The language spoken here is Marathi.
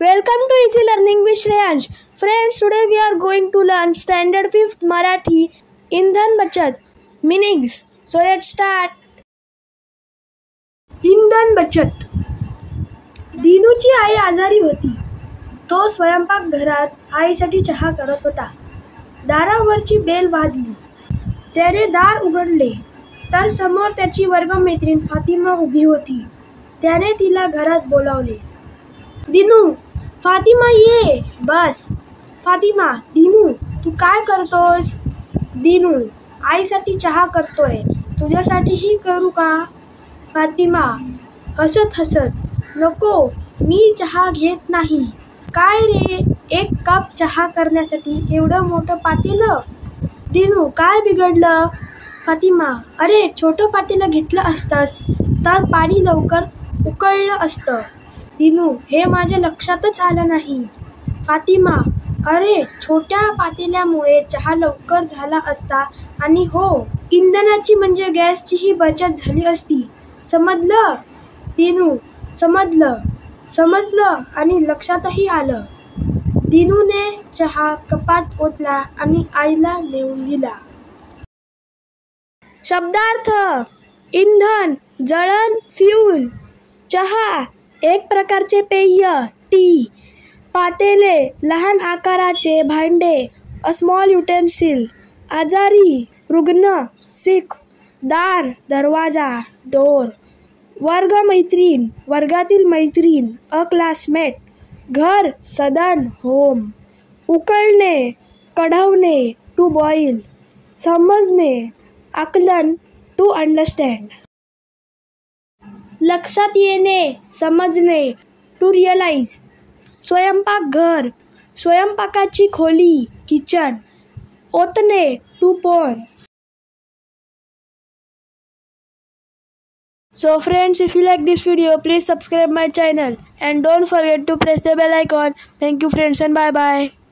Welcome to Easy Learning with Shreyansh. Friends, today we are going to learn Standard 5th Marathi Indhan Bachat meanings. So let's start. इंधन बचत. दिनूची आई आजारी होती. तो स्वयंपाकघरात आईसाठी चहा करत होता. दारावरची बेल वाजली. त्याने दार उघडले तर समोर त्याची वर्गमैत्रीण फातिमा उभी होती. त्याने तिला घरात बोलावले. दिनू, फातिमा ये, बस. फातिमा, दिनू तू काय करतोस? दिनू, आईसाठी चहा करतोय. तुझ्यासाठीही करू का? फातिमा हसत हसत, नको, मी चहा घेत नाही. काय रे, एक कप चहा करण्यासाठी एवढं मोठं पातेलं? दिनू, काय बिघडलं? फातिमा, अरे छोटं पातेलं घेतलं असतंस तर पाणी लवकर उकळलं असतं. दिनू, हे माझ्या लक्षातच आलं नाही. फातिमा, अरे छोट्या पातेल्यामुळे चहा लवकर झाला असता आणि हो, इंधनाची म्हणजे गॅसचीही बचत झाली असती. समजलं? दिनू, समजलं आणि लक्षातही आलं. दिनूने चहा कपात ओतला आणि आईला नेऊन दिला. शब्दार्थ. इंधन, जळण, फ्यूल. चहा, एक प्रकारचे पेय, टी. पातेले, लहान आकाराचे भांडे, अ स्मॉल युटेन्सिल. आजारी, रुग्ण, सिक. दार, दरवाजा, डोर. वर्गमैत्रीण, वर्गातील मैत्रीण, अ क्लासमेट. घर, सदन, होम. उकळणे, कढवणे, टू बॉईल. समजणे, आकलन, टू अंडरस्टँड. लक्षात येणे, समजणे, टू रिअलाइज. स्वयंपाकघर, स्वयंपाकाची खोली, किचन. ओतणे, टू पोर. So friends, if you like this video, please subscribe my channel and don't forget to press the bell icon. Thank you friends and bye bye.